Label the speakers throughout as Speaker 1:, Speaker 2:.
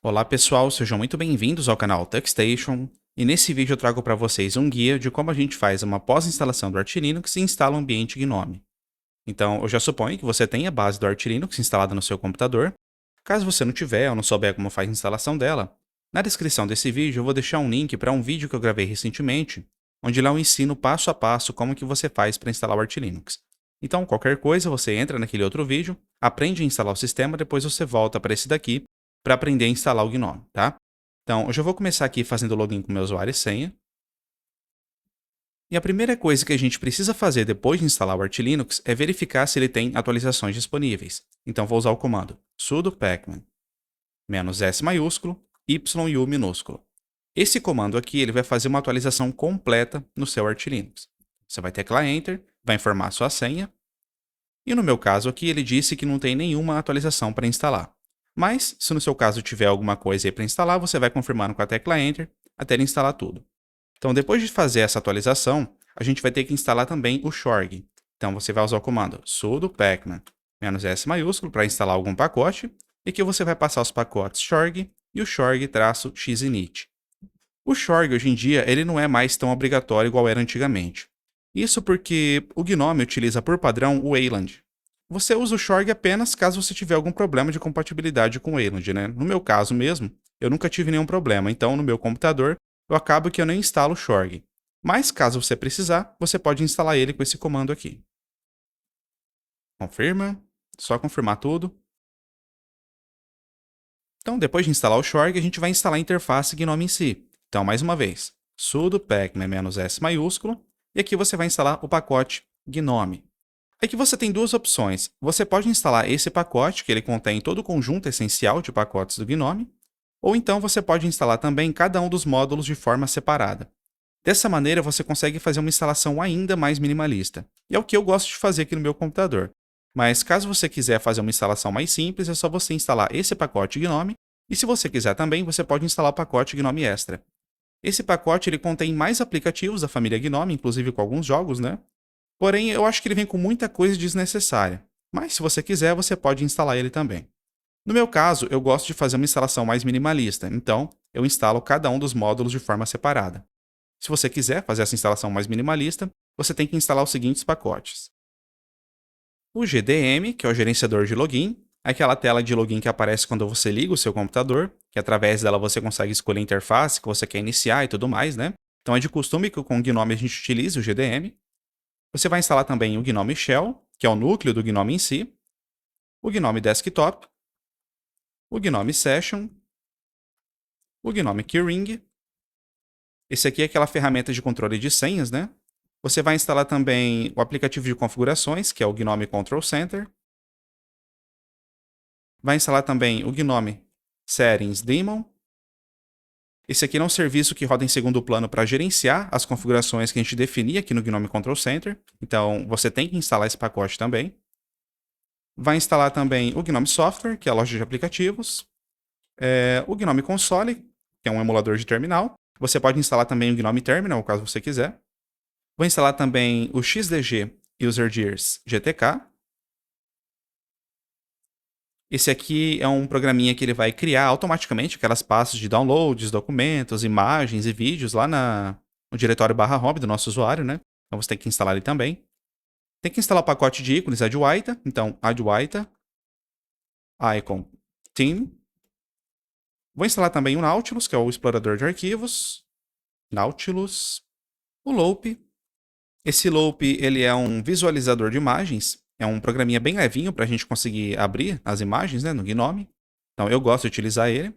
Speaker 1: Olá pessoal, sejam muito bem-vindos ao canal TechStation, e nesse vídeo eu trago para vocês um guia de como a gente faz uma pós-instalação do Arch Linux e instala o ambiente GNOME. Então, eu já suponho que você tenha a base do Arch Linux instalada no seu computador. Caso você não tiver ou não souber como faz a instalação dela, na descrição desse vídeo eu vou deixar um link para um vídeo que eu gravei recentemente, onde lá eu ensino passo a passo como que você faz para instalar o Arch Linux. Então, qualquer coisa, você entra naquele outro vídeo, aprende a instalar o sistema, depois você volta para esse daqui para aprender a instalar o GNOME, tá? Então, eu já vou começar aqui fazendo login com meu usuário e senha. E a primeira coisa que a gente precisa fazer depois de instalar o Arch Linux é verificar se ele tem atualizações disponíveis. Então, vou usar o comando sudo pacman -s maiúsculo,yu minúsculo. Esse comando aqui ele vai fazer uma atualização completa no seu Arch Linux. Você vai teclar Enter, vai informar a sua senha, e no meu caso aqui ele disse que não tem nenhuma atualização para instalar. Mas, se no seu caso tiver alguma coisa aí para instalar, você vai confirmando com a tecla Enter até ele instalar tudo. Então, depois de fazer essa atualização, a gente vai ter que instalar também o Shorg. Então, você vai usar o comando sudo pacman -s maiúsculo para instalar algum pacote, e que você vai passar os pacotes Shorg e o Shorg-xinit. O Shorg, hoje em dia, ele não é mais tão obrigatório igual era antigamente. Isso porque o Gnome utiliza por padrão o Wayland. Você usa o Shorg apenas caso você tiver algum problema de compatibilidade com o Wayland, né? No meu caso mesmo, eu nunca tive nenhum problema, então no meu computador eu acabo que eu nem instalo o Shorg. Mas caso você precisar, você pode instalar ele com esse comando aqui. Confirma, só confirmar tudo. Então, depois de instalar o Shorg, a gente vai instalar a interface Gnome em si. Então, mais uma vez, sudo pacman -s maiúsculo, e aqui você vai instalar o pacote Gnome. Aqui você tem duas opções. Você pode instalar esse pacote, que ele contém todo o conjunto essencial de pacotes do Gnome, ou então você pode instalar também cada um dos módulos de forma separada. Dessa maneira, você consegue fazer uma instalação ainda mais minimalista. E é o que eu gosto de fazer aqui no meu computador. Mas caso você quiser fazer uma instalação mais simples, é só você instalar esse pacote Gnome, e se você quiser também, você pode instalar o pacote Gnome Extra. Esse pacote ele contém mais aplicativos da família Gnome, inclusive com alguns jogos, né? Porém, eu acho que ele vem com muita coisa desnecessária. Mas se você quiser, você pode instalar ele também. No meu caso, eu gosto de fazer uma instalação mais minimalista, então eu instalo cada um dos módulos de forma separada. Se você quiser fazer essa instalação mais minimalista, você tem que instalar os seguintes pacotes. O GDM, que é o gerenciador de login, aquela tela de login que aparece quando você liga o seu computador, que através dela você consegue escolher a interface que você quer iniciar e tudo mais, né? Então é de costume que com o Gnome a gente utilize o GDM. Você vai instalar também o Gnome Shell, que é o núcleo do Gnome em si, o Gnome Desktop, o Gnome Session, o Gnome Keyring. Esse aqui é aquela ferramenta de controle de senhas, né? Você vai instalar também o aplicativo de configurações, que é o Gnome Control Center. Vai instalar também o Gnome Settings Daemon. Esse aqui é um serviço que roda em segundo plano para gerenciar as configurações que a gente definia aqui no Gnome Control Center. Então, você tem que instalar esse pacote também. Vai instalar também o Gnome Software, que é a loja de aplicativos. O Gnome Console, que é um emulador de terminal. Você pode instalar também o Gnome Terminal, caso você quiser. Vou instalar também o XDG UserGears GTK. Esse aqui é um programinha que ele vai criar automaticamente aquelas pastas de downloads, documentos, imagens e vídeos lá no diretório /home do nosso usuário, né? Então você tem que instalar ele também. Tem que instalar o pacote de ícones Adwaita. Então, Adwaita, Icon, Theme. Vou instalar também o Nautilus, que é o explorador de arquivos. Nautilus. O Loop. Esse Loop ele é um visualizador de imagens. É um programinha bem levinho para a gente conseguir abrir as imagens, né, no Gnome. Então eu gosto de utilizar ele.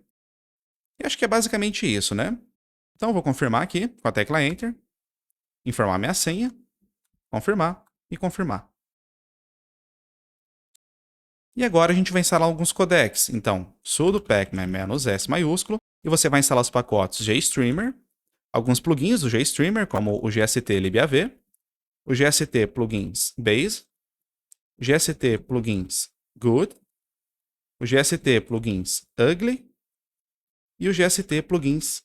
Speaker 1: E acho que é basicamente isso, né? Então eu vou confirmar aqui com a tecla Enter. Informar minha senha. Confirmar e confirmar. E agora a gente vai instalar alguns codecs. Então, sudo pacman -s maiúsculo. E você vai instalar os pacotes GStreamer. Alguns plugins do GStreamer, como o GST libav. O GST plugins Base. GST plugins Good, o GST plugins Ugly e o GST plugins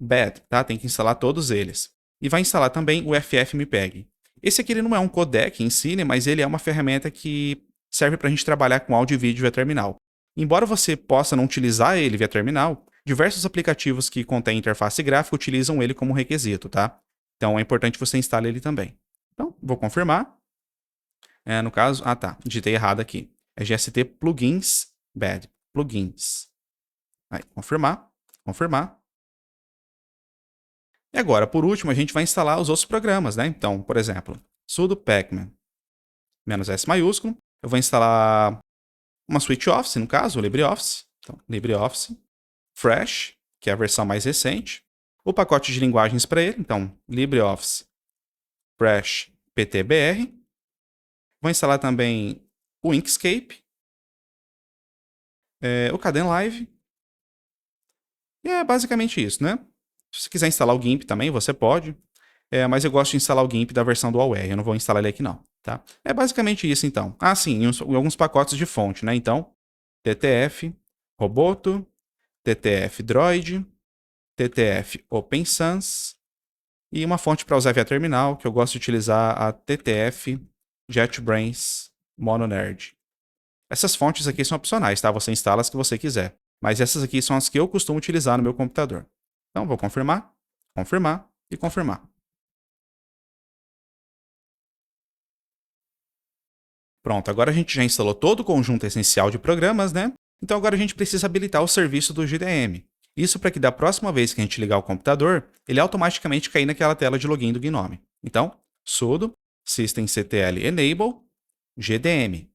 Speaker 1: Bad, tá? Tem que instalar todos eles. E vai instalar também o FFmpeg. Esse aqui ele não é um codec em si, né? Mas ele é uma ferramenta que serve para a gente trabalhar com áudio e vídeo via terminal. Embora você possa não utilizar ele via terminal, diversos aplicativos que contêm interface gráfica utilizam ele como requisito, tá? Então é importante você instalar ele também. Então, vou confirmar. No caso, tá, digitei errado aqui. É GST Plugins Bad. Plugins. Aí, confirmar, confirmar. E agora, por último, a gente vai instalar os outros programas, né? Então, por exemplo, sudo pacman -s maiúsculo. Eu vou instalar uma suite Office, no caso, o LibreOffice. Então, LibreOffice Fresh, que é a versão mais recente. O pacote de linguagens para ele, então, LibreOffice Fresh PTBR. Vou instalar também o Inkscape, o Kdenlive. E é basicamente isso, né? Se você quiser instalar o GIMP também, você pode. Mas eu gosto de instalar o GIMP da versão do AWare, eu não vou instalar ele aqui não, tá? É basicamente isso então. Sim, em alguns pacotes de fonte, né? Então, TTF Roboto, TTF Droid, TTF Open Sans e uma fonte para usar via terminal, que eu gosto de utilizar a TTF JetBrains MonoNerd. Essas fontes aqui são opcionais, tá? Você instala as que você quiser. Mas essas aqui são as que eu costumo utilizar no meu computador. Então, vou confirmar, confirmar e confirmar. Pronto, agora a gente já instalou todo o conjunto essencial de programas, né? Então agora a gente precisa habilitar o serviço do GDM. Isso para que da próxima vez que a gente ligar o computador, ele automaticamente caia naquela tela de login do Gnome. Então, sudo systemctl enable GDM.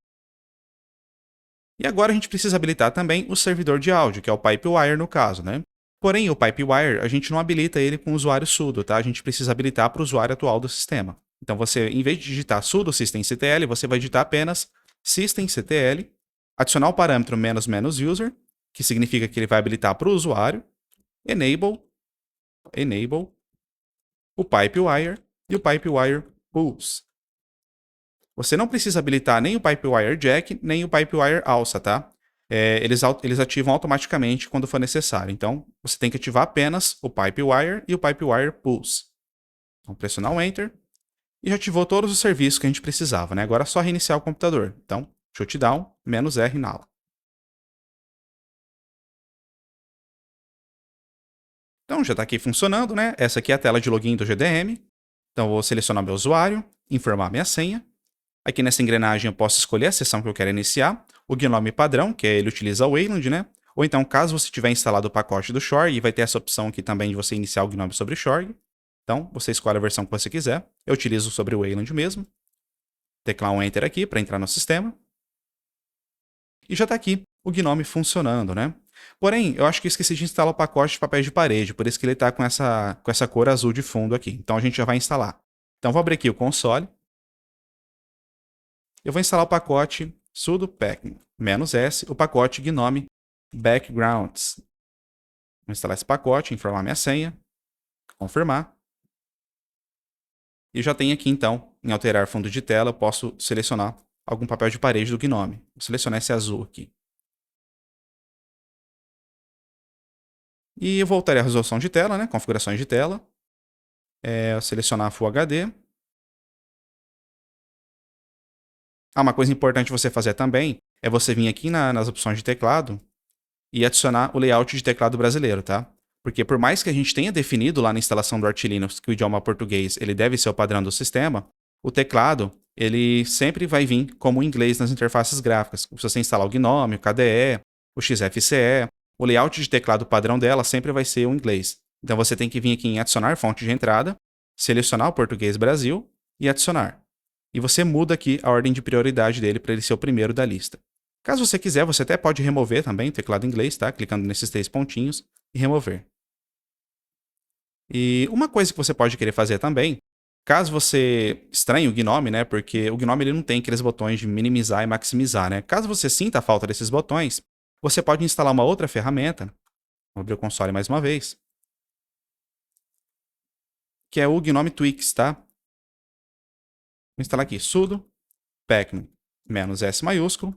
Speaker 1: E agora a gente precisa habilitar também o servidor de áudio, que é o Pipewire no caso, né? Porém, o Pipewire, a gente não habilita ele com o usuário sudo, tá? A gente precisa habilitar para o usuário atual do sistema. Então, você, em vez de digitar sudo systemctl, você vai digitar apenas systemctl, adicionar o parâmetro "-user", que significa que ele vai habilitar para o usuário, enable o Pipewire e o Pipewire Pulse. Você não precisa habilitar nem o Pipewire Jack, nem o Pipewire Alça, tá? Eles ativam automaticamente quando for necessário. Então, você tem que ativar apenas o Pipewire e o Pipewire Pulse. Então, pressionar o Enter e já ativou todos os serviços que a gente precisava, né? Agora é só reiniciar o computador. Então, shutdown, -R nala. Então, já está aqui funcionando, né? Essa aqui é a tela de login do GDM. Então, vou selecionar meu usuário, informar minha senha. Aqui nessa engrenagem eu posso escolher a sessão que eu quero iniciar. O Gnome padrão, que ele utiliza o Wayland, né? Ou então, caso você tiver instalado o pacote do Shorg, vai ter essa opção aqui também de você iniciar o Gnome sobre Shorg. Então, você escolhe a versão que você quiser. Eu utilizo sobre o Wayland mesmo. Teclar um Enter aqui para entrar no sistema. E já está aqui o Gnome funcionando, né? Porém, eu acho que esqueci de instalar o pacote de papéis de parede, por isso que ele está com essa cor azul de fundo aqui. Então, a gente já vai instalar. Então, vou abrir aqui o console. Eu vou instalar o pacote sudo pacman -s, o pacote Gnome Backgrounds. Vou instalar esse pacote, informar minha senha, confirmar. E já tem aqui então, em alterar fundo de tela, eu posso selecionar algum papel de parede do Gnome. Vou selecionar esse azul aqui. E eu voltarei à resolução de tela, né? Configurações de tela. Selecionar Full HD. Uma coisa importante você fazer também é você vir aqui nas opções de teclado e adicionar o layout de teclado brasileiro, tá? Porque por mais que a gente tenha definido lá na instalação do Arch Linux que o idioma português ele deve ser o padrão do sistema, o teclado ele sempre vai vir como inglês nas interfaces gráficas. Se você instalar o Gnome, o KDE, o XFCE, o layout de teclado padrão dela sempre vai ser o inglês. Então você tem que vir aqui em adicionar fonte de entrada, selecionar o português Brasil e adicionar. E você muda aqui a ordem de prioridade dele para ele ser o primeiro da lista. Caso você quiser, você até pode remover também o teclado em inglês, tá? Clicando nesses 3 pontinhos e remover. E uma coisa que você pode querer fazer também, caso você estranhe o Gnome, né? Porque o Gnome ele não tem aqueles botões de minimizar e maximizar, né? Caso você sinta a falta desses botões, você pode instalar uma outra ferramenta. Vou abrir o console mais uma vez. Que é o Gnome Tweaks, tá? Vou instalar aqui sudo pacman -s maiúsculo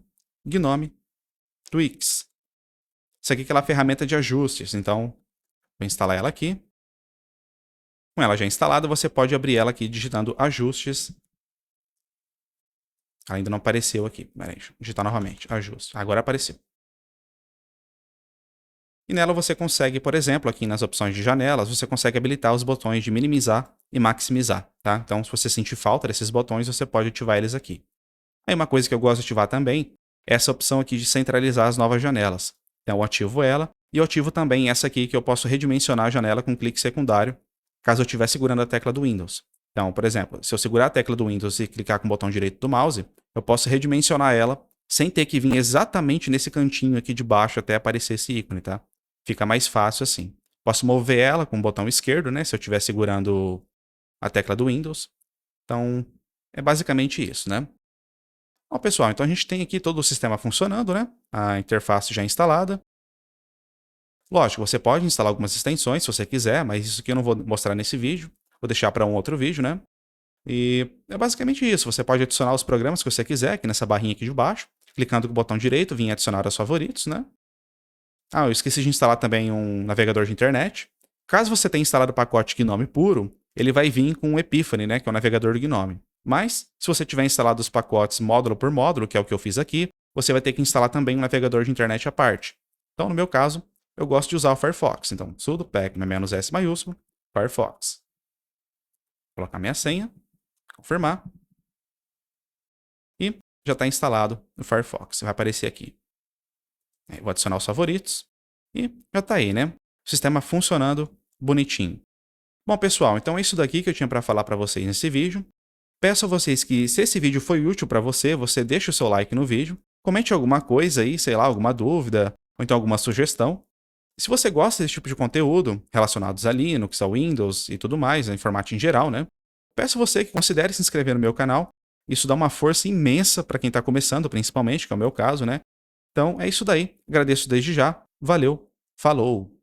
Speaker 1: Gnome Tweaks. Isso aqui é aquela ferramenta de ajustes, então vou instalar ela aqui. Com ela já instalada, você pode abrir ela aqui digitando ajustes. Ainda não apareceu aqui. Peraí, deixa eu digitar novamente. Ajustes. Agora apareceu. E nela você consegue, por exemplo, aqui nas opções de janelas, você consegue habilitar os botões de minimizar e maximizar, tá? Então, se você sentir falta desses botões, você pode ativar eles aqui. Aí uma coisa que eu gosto de ativar também é essa opção aqui de centralizar as novas janelas. Então eu ativo ela e eu ativo também essa aqui que eu posso redimensionar a janela com clique secundário, caso eu estiver segurando a tecla do Windows. Então, por exemplo, se eu segurar a tecla do Windows e clicar com o botão direito do mouse, eu posso redimensionar ela sem ter que vir exatamente nesse cantinho aqui de baixo até aparecer esse ícone, tá? Fica mais fácil assim. Posso mover ela com o botão esquerdo, né? Se eu estiver segurando a tecla do Windows. Então, é basicamente isso, né? Bom, pessoal, então a gente tem aqui todo o sistema funcionando, né? A interface já instalada. Lógico, você pode instalar algumas extensões se você quiser, mas isso aqui eu não vou mostrar nesse vídeo. Vou deixar para um outro vídeo, né? E é basicamente isso. Você pode adicionar os programas que você quiser aqui nessa barrinha aqui de baixo. Clicando com o botão direito, vir adicionar aos favoritos, né? Ah, eu esqueci de instalar também um navegador de internet. Caso você tenha instalado o pacote Gnome puro, ele vai vir com o Epiphany, né, que é o navegador do Gnome. Mas, se você tiver instalado os pacotes módulo por módulo, que é o que eu fiz aqui, você vai ter que instalar também um navegador de internet à parte. Então, no meu caso, eu gosto de usar o Firefox. Então, sudo pacman-s maiúsculo, Firefox. Vou colocar minha senha, confirmar. E já está instalado o Firefox. Vai aparecer aqui. Vou adicionar os favoritos. E já está aí, né? O sistema funcionando bonitinho. Bom, pessoal, então é isso daqui que eu tinha para falar para vocês nesse vídeo. Peço a vocês que, se esse vídeo foi útil para você, você deixe o seu like no vídeo, comente alguma coisa aí, sei lá, alguma dúvida, ou então alguma sugestão. E se você gosta desse tipo de conteúdo, relacionados a Linux, a Windows e tudo mais, a informática em geral, né? Peço a você que considere se inscrever no meu canal. Isso dá uma força imensa para quem está começando, principalmente, que é o meu caso, né? Então é isso daí. Agradeço desde já. Valeu. Falou!